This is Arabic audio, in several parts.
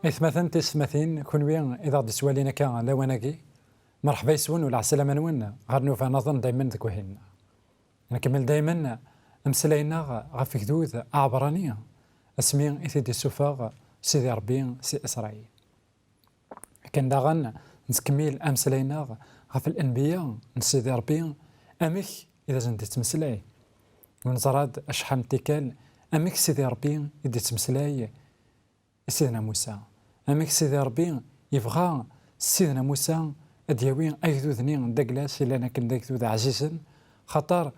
إثمثن تسمثين كون وين إذا غدي سوالينا كان لواناكي مرحبا يسون ولا عسلامة نون غير نوفا نظن دايما ذكوهن نكمل دايما أمسلاينا غف كدود عبرانية اسمي إثيدي السفاغ سيدي ربي سي إسرائيل كان داغن نكمل أمسلاينا غف الأنبياء سيدي ربي أمك إذا زندي تمسلاي ونزراد أشحال تيكال أمك سيدي ربي إذا تمسلاي سيدنا موسى أمك سيدي ربي يبغى سيدنا موسى أدياوين أيذوذني داكلاس إلا أنا كن داكذوذ عزيزا خطر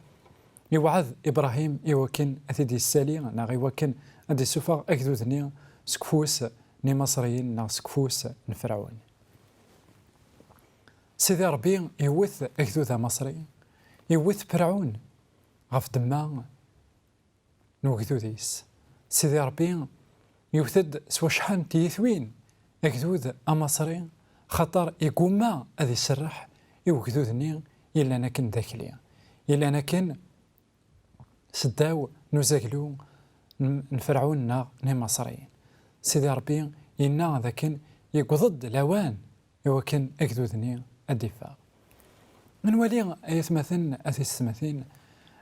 يوعظ إبراهيم يوكن أثيدي السالي نا غيوكن أدي سوفا أيذوذني سكفوس ني مصريين نا سكفوس نفرعون سيدي ربي يوث أيذوذ مصري يوث فرعون غف دما نوكذوذيس سيدي ربي يوثد سوا شحال تيثوين أكذوذ أمصري خطر يقوم أذي سرح يوكذوذني إلا أنا كن ذاكليا إلا أنا كن سداو نزاكلو نفرعونا ني مصريين سيدي ربي إنا ذاكن يقضد لوان يوكن أكذوذني الدفاع من ولي أيثمثن أثي السمثين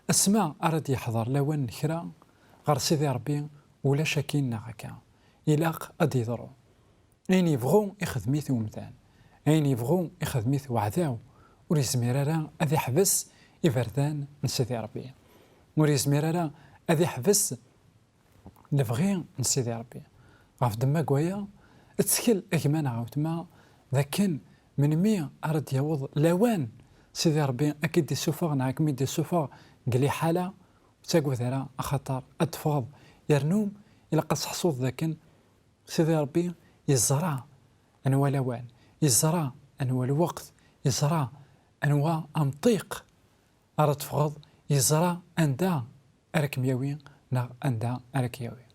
أسماء أرد يحضر لوان كرا غير سيدي ربي ولا شاكين هكا إلاق أدي ضرو أين يبغون يخدميث ومثان أين يبغون يخدميث وعذاو وريزميرارا أذي حبس يفردان من سيدي ربي وريزميرارا أذي حبس نبغي من سيدي ربي غاف دما قويا تسكل أكمان عاوتما ذاكن من مية أرد يوض لوان سيدي ربي أكيد دي سوفا نعاك مي دي سوفا قلي حالة تاقو ذرا أخطر أتفاض يرنوم إلا قد حصوض ذاكن سيدي ربي يزرع أنواع لوان يزرع أنواع الوقت يزرع أنواع أمطيق أرد فغض يزرع أندا أركمياوي نا أندا أركياوي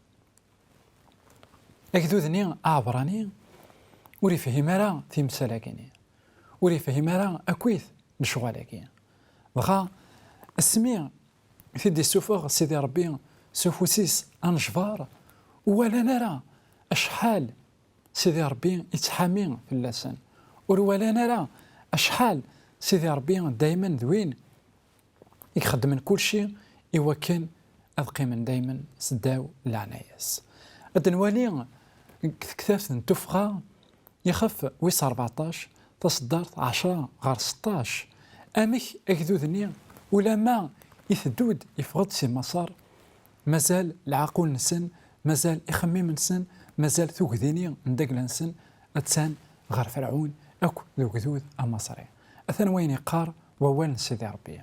أكذوذني أعبراني وري فهمارا تيمسالاكيني وري فهمارا أكويث نشغالاكين بغا السميع في دي السفر سيدي ربي سوفوسيس أنجبار ولا نرى أشحال سيدي ربي يتحامي في اللسان ولا نرى أشحال سيدي ربي دايما ذوين يخدم من كل شيء يوكن أذقي من دايما سداو العنايس الدنوالي كثافة تفغى يخف ويس 14 تصدرت 10 غير 16 أمك أكذوذني ولا ما يثدود يفغض سي مسار مازال العقول نسن مازال يخمم نسن مازال ثوكذيني نداك نسن أتسان غير فرعون أكو ذو كذوذ أمصري أثن وين يقار ووال سيدي ربي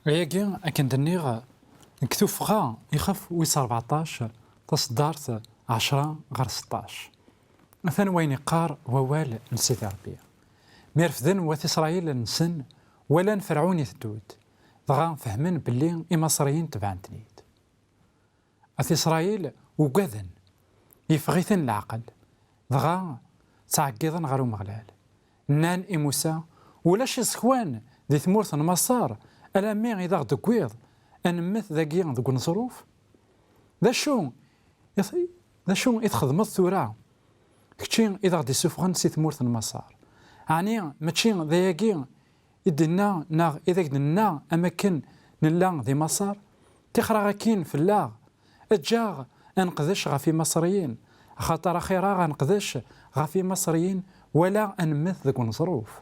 غياكي أكن دنيغ كتوف غا يخف ويس 14 تصدرت 10 غير 16 أثن وين يقار ووال سيدي ربي ميرفذن وث إسرائيل نسن ولا فرعون يثدود ضغا فهمن باللي المصريين تبعن تنيد أث إسرائيل وقذن يفغيثن العقل ضغا تعقيضا غير مغلال نان موسى ولاش سخوان ذي ثمورث مصار ألامي إذا غدكويض أنمث ذاكي ذوك نصروف ذا شو يتخدمت ثورة كتشي إذا غدي سفغن سي ثمورث مصار يعني ماشي ذاكي يدنا ناغ إذا قدنا أماكن نلا ذي مصر تخرى كين في اللاغ أجاغ أنقذش غافي مصريين خاطر خيرا غنقذش غافي مصريين ولا أنمث ذك نصروف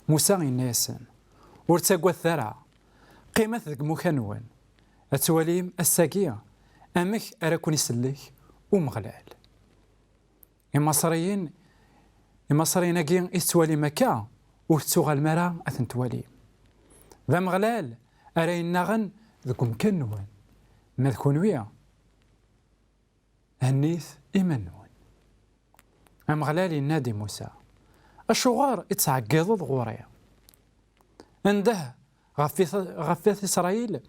موسى الناسن ورتاقوا الثرى قيمة ذك مكانوان أتواليم الساقية أمك أراكون يسلك ومغلال المصريين أكين يستوالي مكان وتسوغ المرا أثن توالي ذا مغلال أراين نغن ذكم كنوان ما ذكون ويا هنيث إيمانوان مغلال النادي موسى الشغار يتعقض غوريا عنده غفيث إسرائيل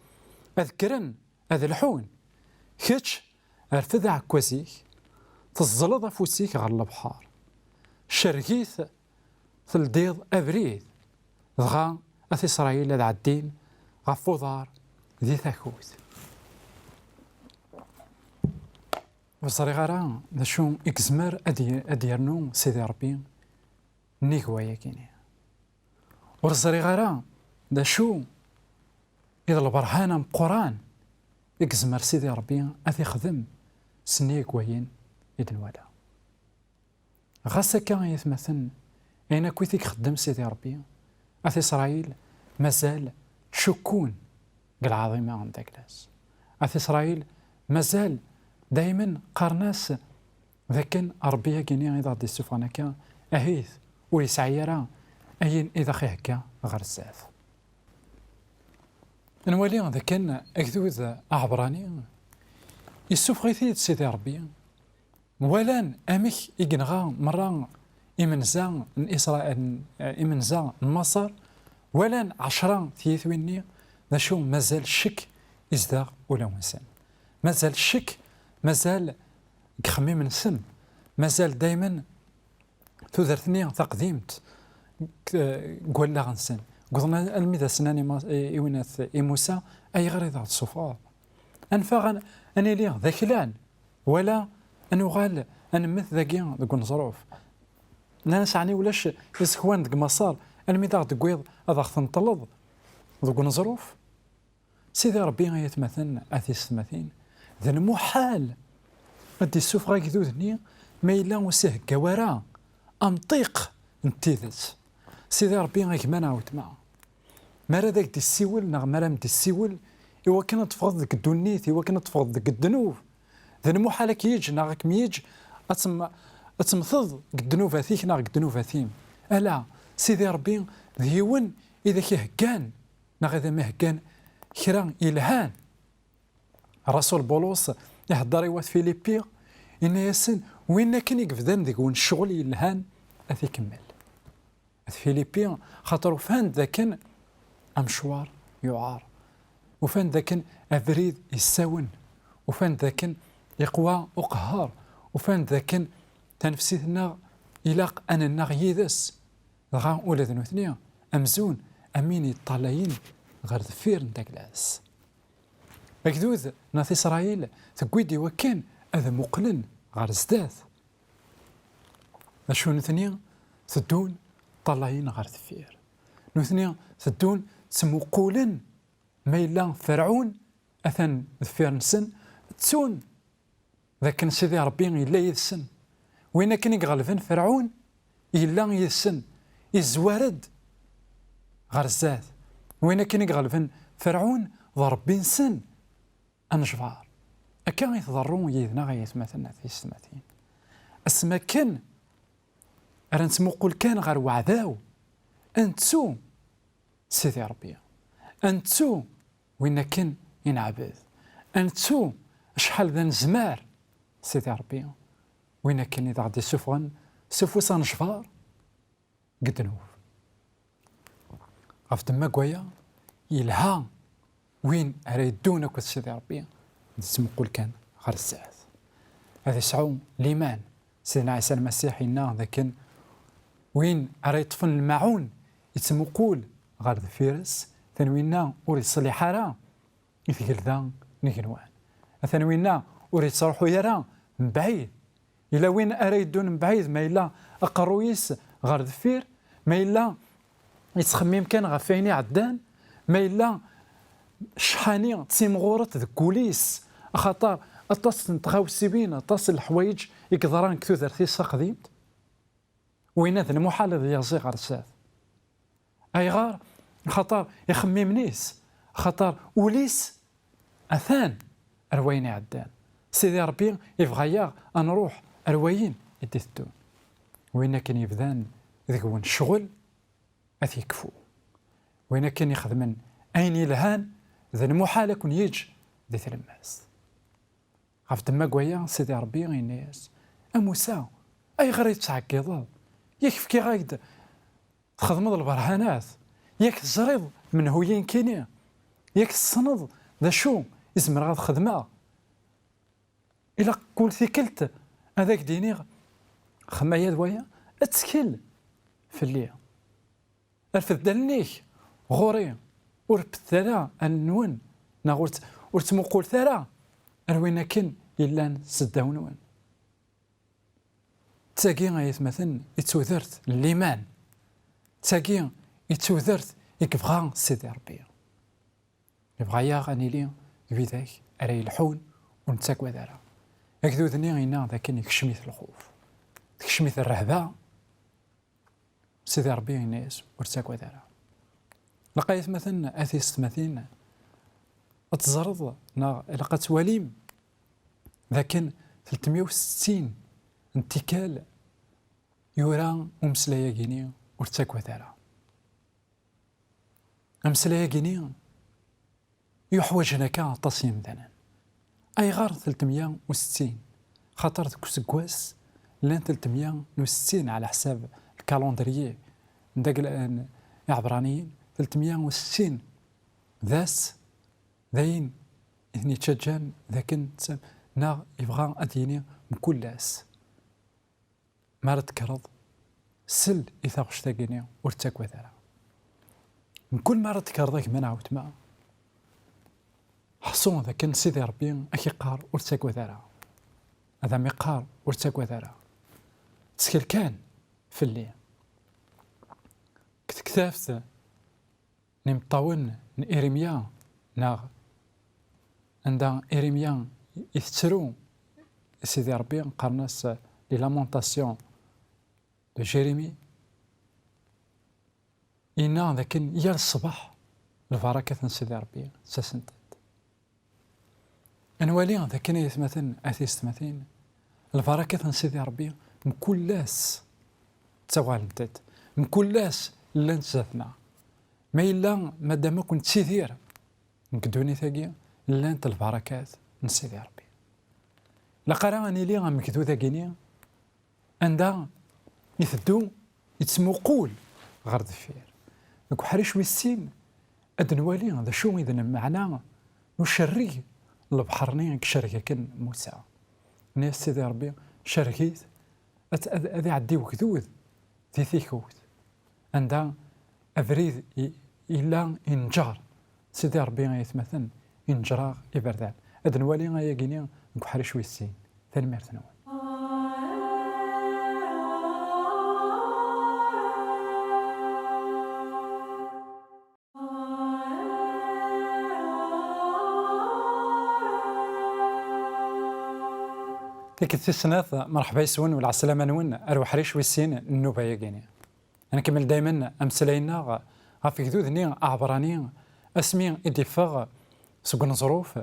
أذكرن أذ الحون كتش أرفذ عكوزيك تزلط أفوسيك غير البحار شرقيث ثلديض أبريد ضغا أث إسرائيل ذا الدين غفوضار ذي ثاكوت وصريغ راه ذا شو إكزمر أديرنو سيدي ربي نيك ويا كيني ورصريغ راه ذا شو إذا البرهانة قرآن إكزمر سيدي ربي أثي خدم سنيك وين إذن ولا غاسا كان يثمثن أين كويتيك خدم سيدي ربي أثي إسرائيل مازال شكون قال عظيمة عندك لاس أثي إسرائيل مازال دايما قارناس ذاكن أربية كيني إذا دي سوفانكا أهيث ويسعيرا أين إذا خيهكا غرزاث نولي ذاكن أكذوذ أعبراني يسوف غيثيد سيدي ربي ولان أمك إجنغا مرة إمنزا إسرائيل إمنزا مصر ولان 10 ثيثويني ذا شو مازال شك إزداغ ولا ونسان مازال شك مازال كخميم نسن مازال دايما تذرثني تقديمت قول غنسن قلنا الميدا سناني إيوناث إيموسا أي غير إذا الصفار أنفع أنا ليه ذاكلان ولا أنو غال أنا مثل ذاكيان ذاكون ظروف لا نسعني ولاش يسكوان ذاك مصار الميدا تقويض هذا خنطلض ذاكون ظروف سيدي ربي غيتمثل أثي الثماثين ذا المحال غادي السوف غاكذو ذني ما إلا وسيه كوارا أمطيق نتيذت سيدي ربي غيكما نعاود معاه مارا ذاك دي السيول مارا دي السيول إوا كانت تفقد ذاك الدنيت إوا كانت تفقد ذاك الذنوب ذا المحال كيج ناغك ميج أتمثض الذنوب هاثيك ناغك الذنوب هاثيم ألا سيدي ربي ذيون إذا كيهكان ناغ إذا ما هكان كرا إلهان الرسول بولس يهضر يوات فيليبي إن ياسن وين كان يقفدان ذيك وين الشغل يلهان أثي كمل فيليبي خاطر فان ذاكن أمشوار يعار وفان ذاكن أبريد يساون وفان ذاكن يقوى وقهار وفان ذاكن تنفسيتنا إلاق أنا النغيذس غا أولا ذنوثنيا أمزون أميني الطلايين غير ذفير نداكلاس أكذوذ ناث إسرائيل تقويدي وكان هذا مقلن غير زداث أشو نثنيا ثدون طلايين غير ذفير نثنيا ثدون تمقولن ما إلا فرعون أثن ذفير نسن تسون ذاك سيدي ربي إلا يذسن وين كان يغلفن فرعون إلا يذسن يزوارد غير الزاد وين كان يغلفن فرعون ضربين سن أنجبار أكان يتضرون يذنا غيثمثلنا في السماثين أسما كان أرنسمقول كان غير وعداو أنتو سيدي ربي أنتو وين كان ينعبد أنتو شحال ذا نزمار سيدي ربي وين كان إذا غادي سفغن سفوسان جفار قد نوف غف تما كوايا يلها وين أريدونا كوت سيدي ربي نسمقول كان غير الساعات هذا يسعو ليمان سيدنا عيسى المسيح إنا ذاك وين أريطفن المعون يتمقول غير الفيرس ثانوينا وريد صلي حارة يثقل ذا نكنوان ثانوينا وريد صرحو يرى من بعيد إلا وين أريدون من بعيد ما إلا أقرويس غير الفير ما إلا يتخمم كان غفيني عدان ما إلا شحاني تيمغورت ذا كوليس خاطر أطاس نتغاوسيبين أطاس الحوايج يقدران كثو ذرثيس قديمت وين هذا المحال ذي يزيغ غير الساث أي غار خاطر يخمم نيس خاطر وليس أثان أرويني عدان سيدي ربي يبغى نروح أروين يدثتون وين كان يبذان ذكون شغل أثي كفو وين كان يخدمن أين يلهان ذا المحال كون يج ذي ثلماس غف تما كوايا سيدي ربي غينيس أموسى أي غير يتعكيض يكفكي غايد تخدمض البرهانات ياك تزريض من هوين كيني ياك تصنض ذا شو اسم راه خدمه إلا كل ثيكلت هذاك ديني خمايا دوايا اتسكل في الليل الفت دلنيك غوري وربت ثرا النون ناغورت ورتمقول ثرا اروينا كن إلا سداونون تاقي غيتمثل يتوذرت الليمان تاقي يتوذرت يكبغى سيدي ربي يبغى يا غني لي بذاك أري الحون ونتاكوا دارا أكدودني غينا ذاك يكشميت الخوف تكشميت الرهبة سيدي ربي الناس ورتاكوا دارا لقيت مثلا أثيست مثلا أتزرد لقات وليم لكن 360 انتكال يورا ومسلايا كيني ورتاكوا دارا أمسلايا كيني يحوج هناك تصميم دانا أي غار 360 خاطر ذوك سكواس لان 360 على حساب الكالندريي داك العبرانيين 360 ذاس ذاين إثني تشجان ذاك نا يبغى أديني مكل لاس ما تكرض سل إذا غشتاقيني ورتاك وذرا من كل مرة تكرضك من عاوت ما حصون ذا كان سيدي ربي أكي قار ورتاك وذرا هذا مقار ورتاك وذرا تسكيل كان في الليل كتكتافت نمطاون إيريميا ناغ عند إيريميا يثترو سيدي ربي قرناس لي لامونطاسيون دو جيريمي إنا لكن يا الصباح البركة سيدي ربي ساسنتت أنوالي ذاك يثمثن أثيست مثين البركة سيدي ربي مكلاس توالنتت مكلاس لان تزاتنا ما إلا مادام كنت سيدير نكدوني ثاقيا لانت البركات من سيدي ربي لقرا أني لي غمكدو ثاقيني عندها يثدو يتسموقول غير دفير دوك حريش ويسين أدنوالي هذا شو إذن معنا نشري البحرني كشركة كن موسى ناس سيدي ربي شركيت أذي عدي وكذوذ ذي ثيكوت عندها أفريد إلا إنجار سيدي ربي يتمثل إنجراغ إبردان أدنوالي غايا كينيا نكحرش ويسين ثاني مرتنوان ديك التسنات مرحبا يسون ولا عسلامة نون أروح ريش ويسين النوبة يا أنا كمل دايما أمسلينا غافي كذوذني أعبراني أسمي إدفاغ سكن ظروف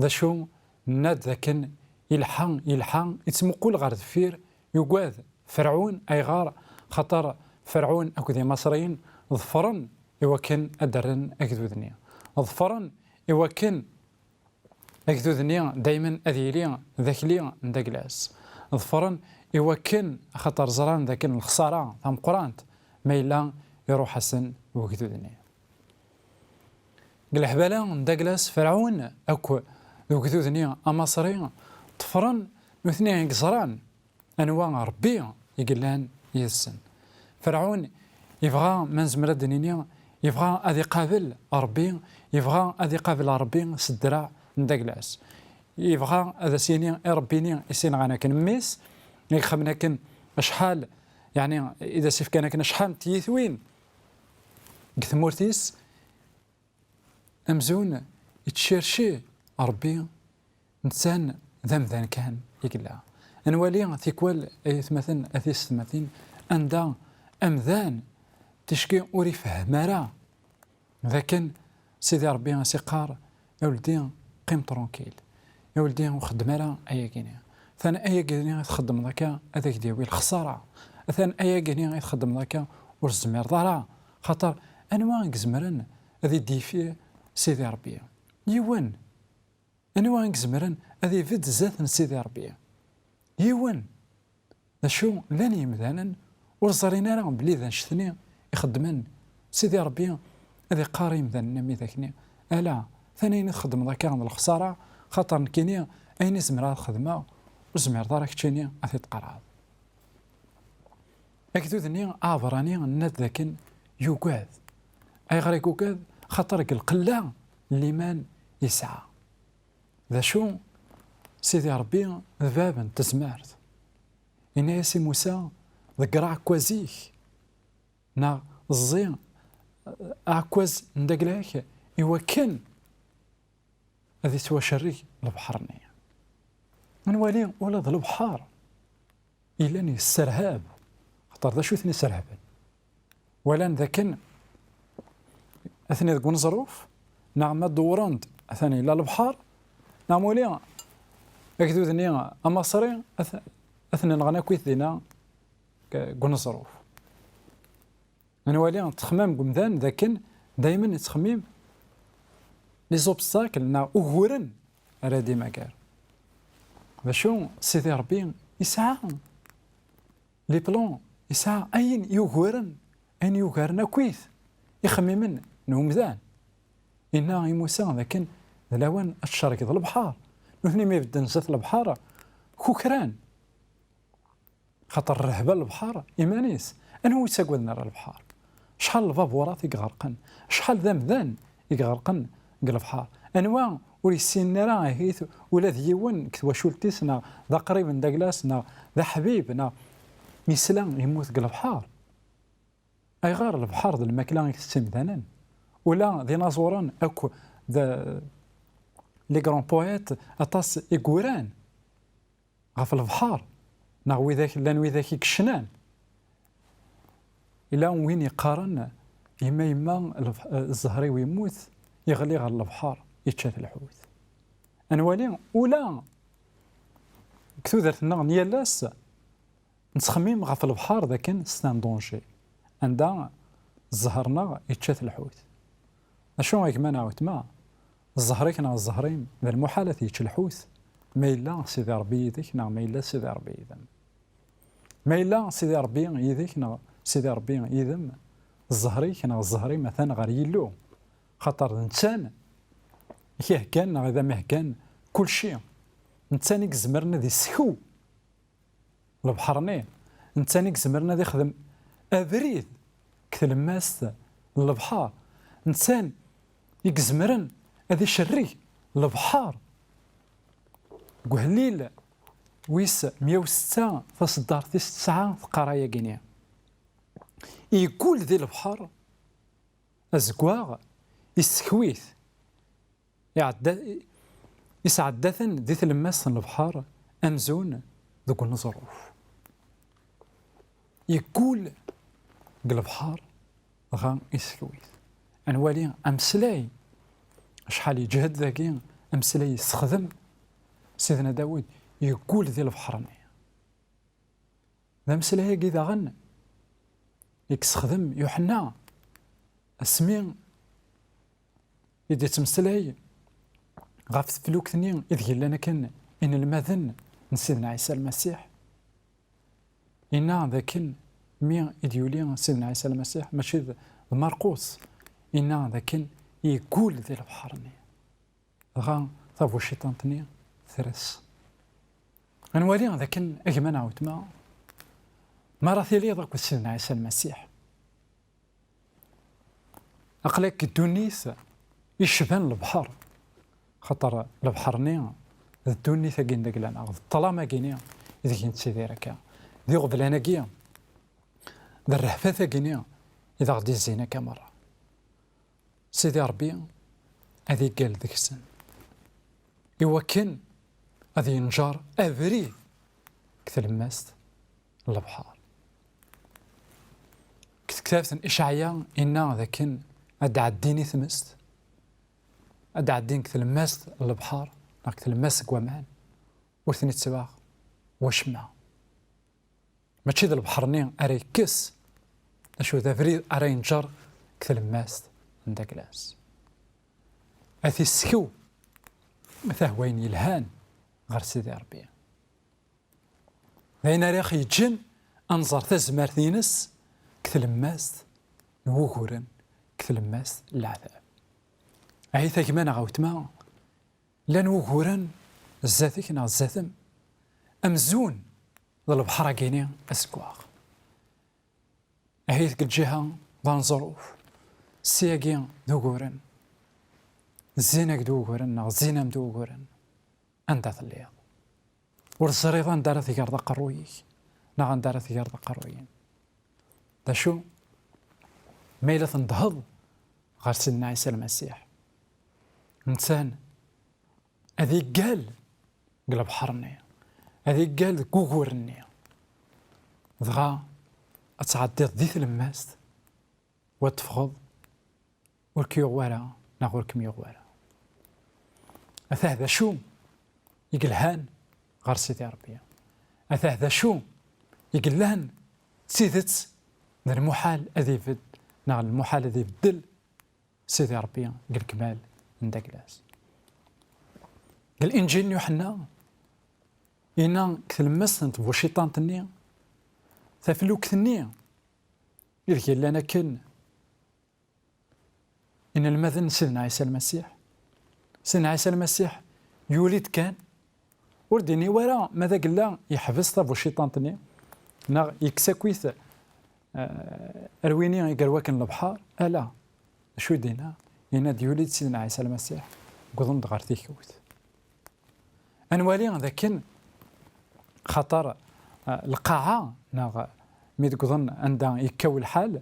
ذا شو ناد ذاكن يلحان يتمقول غير دفير يقاذ فرعون أي غار خطر فرعون أكو ذي مصريين ظفرن يوكن أدرن أكذوذني ظفرن يوكن أكذوذني دايما أذيلي ذاكلي نداكلاس ظفرن يوكن خطر زران ذاكن الخسارة ثم قرانت ما إلا يروح حسن وكذوذني قال حبالا نداكلاس فرعون أكو وكذوذني أمصري طفرن مثنين قصران أنواع ربي يقلان يسن فرعون يبغى من زمرة دنيا يبغى أذي قابل ربي يبغى أذي قابل ربي سدرع نداكلاس يبغى هذا سيني ربيني يسين غانا كنميس يخمنا كن شحال يعني اذا سيف كان كنا شحال تيثوين كثمورتيس امزون يتشيرشي ربي انسان ذنب كان يقلا انوالي تيكوال مثلا اثيس مثلا اندا امذان تشكي اوري فهمارا لكن سيدي ربي سيقار يا ولدي قيم ترونكيل يا ولدي وخدم راه ايا كينيا ثاني ايا كينيا تخدم ذاك هذاك ديالي الخساره ثاني ايا كينيا تخدم ذاك والزمير دارا خاطر انواع كزمرن هذه ديفي سيدي ربي يوان انواع كزمرن هذه فد ذات سيدي ربي يوان شو لان يمذانا ورزرينا راه بلي ذا نشتني يخدمن سيدي ربي هذه قاري مذانا مي ذاكني الا ثاني نخدم ذاك عند الخساره خاطر كينيا أين زمرا الخدمة وزمير دارك تشيني أثي تقرأ أكدودني عبراني الناس ذاكن يوكاد أي غير يوكاد خاطر القلة اللي من يسعى ذا شو سيدي ربي ذبابا تزمارت إن ياسي موسى ذكرع كوازيك نا الزين أعكوز ندقلاك إوا كان هذه سوا شري البحرني نوالي ولد البحار إلا السرهاب خطر ذا شو ثني سرهابا ولان ذا كان أثني ذكون ظروف نعم دورند أثني لا البحر نعم ولي أكدو ذني أمصري أثني نغنى كويت دينا كون ظروف نوالي تخمام قمدان ذا كان دايما يتخميم لي زوبستاكل نا أهورن أرادي مكار باشو سيدي ربي يسعى لي بلون يسعى أين يوهرن أين يوهرنا كويث يخممن نومدان إنا موسى لكن لوان الشرك ذا البحار نثني ما يبدا نزات البحار كوكران خاطر الرهبة البحار إيمانيس أنا هو يساقود نار البحار شحال الفابورات يغرقن شحال ذا مذان يغرقن البحار أنواع وليسين راه هيث ولا ديون كتوا شولتيسنا ذا قريب داكلاسنا ذا حبيبنا ميسلان يموت قل البحار اي غار البحار ذا الماكله يستمدانا ولا ديناصوران اكو ذا لي غران بويت اطاس ايغوران غاف البحار ناوي ذاك لان ذاك يكشنان الا وين يقارن يما الزهري ويموت يغلي غير البحار يتشات الحوت انوالي ولا كتو درتنا نيالاس نتخمم غاف البحار ذا كان ستان دونجي عندها الزهرنا يتشات الحوت اشنو هيك ما نعاود ما الزهري كنا الزهرين ذا المحالة يتش الحوت ما إلا سيدي ربي يديك ما إلا سيدي ربي يذم ما إلا سيدي ربي يديك سيدي ربي يذم الزهري كنا الزهري مثلا غير يلو خاطر الانسان كان إذا ما كان كل شيء إنسان يكزمرنا ذي سكو البحرنين إنسان يكزمرنا ذي يخدم أبريد كتلماس البحار إنسان يكزمرن هذي شري البحار قهليل ويس 106 فصدار 9 قرايه كينيا يقول ذي البحر أزقواغ يسكويث يسعدثن ذي تلماس البحر أمزون ذوك الظروف يقول البحر غا يسكويث أنوالي أمسلاي شحال يجهد ذاكي أمسلاي يستخدم سيدنا داود يقول ذي البحرني ذا مسلاي كذا غن يستخدم يوحنا اسمي يدي تمسلاي غاف فلوك ثنين إذ لنا كان إن المذن سيدنا عيسى المسيح إنا ذاكن مين إديولي سيدنا عيسى المسيح ماشي مرقوس إنا ذاكن يقول ذي البحرني غا طابو الشيطان تنين ثرس غنوالي ذاكن أجمع عاود ما راثي لي ضاك سيدنا عيسى المسيح أقلك الدونيس يشبان البحر خطر البحرني الدونيس كاين داك لنا الظلامه كاينه إذا كنت سيدي راكا ذي غبلانا كيا ذا الرهفة كاينه إذا غدي الزينة كمرة سيدي ربي هذي قال ذاك السن إوا كان هذي ينجر أبري كتلمست البحر كتابة إشعياء إنا ذاكن أدعديني ثمست أدعدين كتلمست البحر كتلمست كوامان وثني تسواغ وشمع ماشي ذا البحرني أريكس أشو ذا فريد أرينجر كتلمست عندك لاس أثي السكو مثاه وين يلهان غير سيدي ربي بين ريخ يجن أنظر تزمار ثينس كتلماست نوغورن كتلماست العذاب عيثا كمان غاوتما لا نوغورن الزاتك نا الزاتم أمزون ذا البحر كيني أسكواغ عيث الجهة ذا ظروف سياقين دوغورن زينك دوغورن نا زينم دوغورن أنت ثليا ورزريضان دارت ثيارد قرويك نغان دارت ثيارد قرويين دا شو ميلة تنضهض غير سيدنا عيسى المسيح إنسان هذي قال قلب حرني هذي قال كوكورني ضغا أتعدي ذي ثلماست وتفغض وركيوغوارا ناغور كميوغوارا أثاه شو يقلهان غير سيدي ربي أثاه شو يقلهان سيدت ذا المحال أذي فد ناغ المحال أذي بدل سيدي ربي قل كمال نداكلاس قال إنجيل يوحنا إنا كثلمس نتبو شيطان تنيا ثافلو كثنيا إذ كان لنا كن إن المذن سيدنا عيسى المسيح سيدنا عيسى المسيح يولد كان ورديني ورا ماذا قال يحبس طابو الشيطان تنيا نا يكساكويث أرويني يقال واكن البحار ألا شو دينا يناد يولد سيدنا عيسى المسيح قضم دغار تيكوت أنوالي ذاكن خطر القاعة ناغ ميد قضن عندها يكو الحال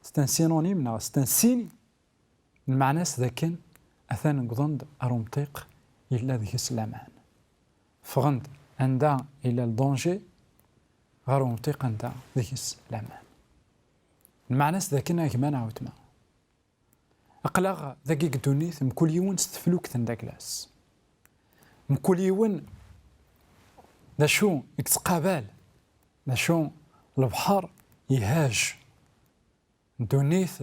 ستان سينونيم ناغ ستان سيني المعنى ذاكن أثان قضن أرومطيق إلا ذي السلامان فغند عندها إلى الدونجي غير منطق عندها ذي السلامان المعنى ذاكن كمان عاوتما أقلاغ ذاكي قدونيث مكل يوون ستفلوك ثنداكلاس مكل يوون ذا شو يتقابل ذا شو البحر يهاج دونيث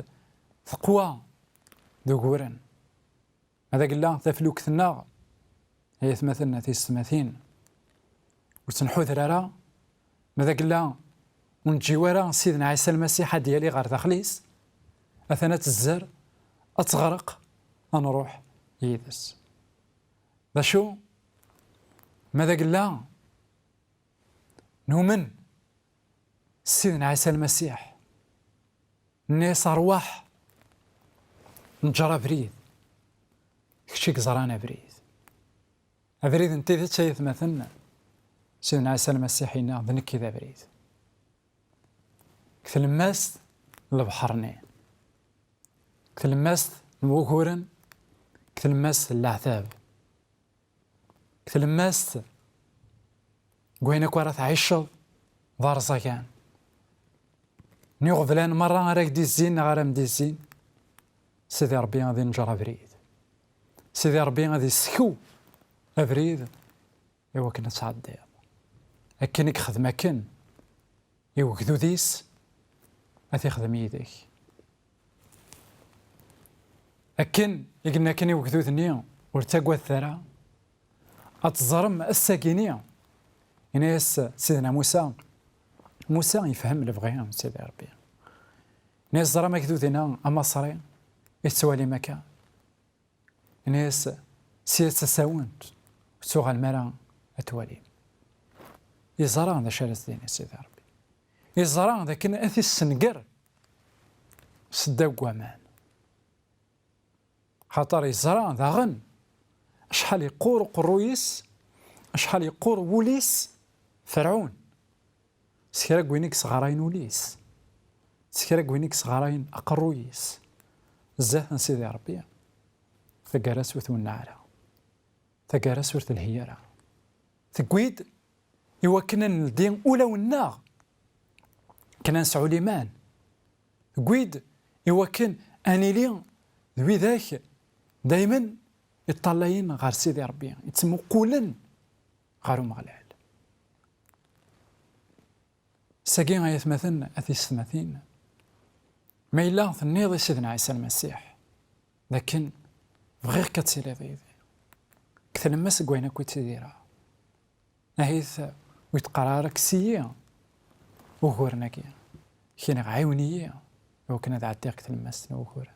ثقوى ذو قورن هذا قلنا تفلوك ثنا هي مثلنا في السماثين وتنحو ذرارا ماذا قلنا ونجي ورا سيدنا عيسى المسيح ديالي غير داخليس أثنات الزر أتغرق أنروح يدس ذا شو ماذا قلنا نؤمن سيدنا عيسى المسيح الناس أرواح نجرى بريد كشيك زرانا بريد أبريد انتي ذات شيء مثلنا سيدنا عيسى المسيح هنا ذنك ذا بريد كثلماست البحرني كثلماست الموكورن كثلماست العذاب كثلماست قوينا كوارث عيشض ضار زكان نيغفلان مرة راك دي الزين غارم دي الزين سيدي ربي غادي نجرى بريد سيدي ربي غادي سكو أبريد إوا كنا تعدي أكنك خدمة كن إوا كذو ديس أثي خدم يديك أكن يقلنا كن إوا كذو ثنيا ورتقوى الثرى أتظرم الساكينية يناس سيدنا موسى يفهم اللي بغيهم سيدي ربي ناس زرما كذو ثنا أما صري يتسوالي مكان ناس سياسة ساونت سوغ المرا أتوالي يزران ذا شارس ديني سيدي ربي يزران ذا كنا أثي السنقر سداو قوامان خاطر يزران ذا غن أشحال يقور قرويس أشحال يقور وليس فرعون سكرا قوينيك صغارين وليس سكرا قوينيك صغارين أقرويس زاه سيدي ربي ثقارس وث النعرة ثقارس ورث الهيارة ثقويد يوكنا الدين أولى والناغ كنا نسعو ليمان ثقويد يوكن أنيلين ذوي ذاك دايما يطلعين غير سيدي ربي يتسمو قولا غير مغلال ساقين غاية مثلا أثي السماثين ما إلا ثنيض سيدنا عيسى المسيح لكن غير كتسيري ضيدي كثر ما سقوينا كويت تديرها نهيث ويتقرارك سيئة وغورنا كيا كينا عيونية وكنا دعديك كثر ما سنا وغورنا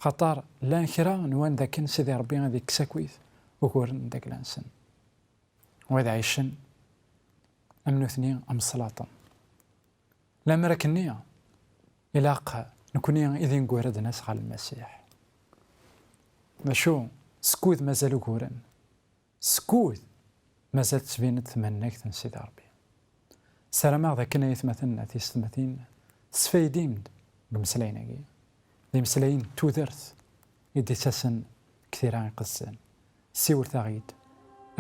خطار لا نكرا نوان ذاكن سيدي ربي غادي كساكويت وغورنا داك لانسن وهذا عيشن أمنو ثنين أم السلاطن لا مركنية إلاقها نكوني إذن قورد ناس على المسيح شو سكوت مازالو كورن سكوت مازال تبينت ثمنك تنسيد ربي سلام ذاك نايت مثلا تيستمتين سفايدين بمسلايناكي لي مسلاين تودرت يدي تاسن كثير عن قصان سيور ثاغيد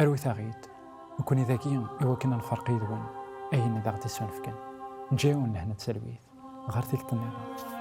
اروي ثاغيد وكوني ذاكي إوا كنا الفرق يدوان أين ذا غتي سونفكن نجيو هنا تسلويت غير تيك النظام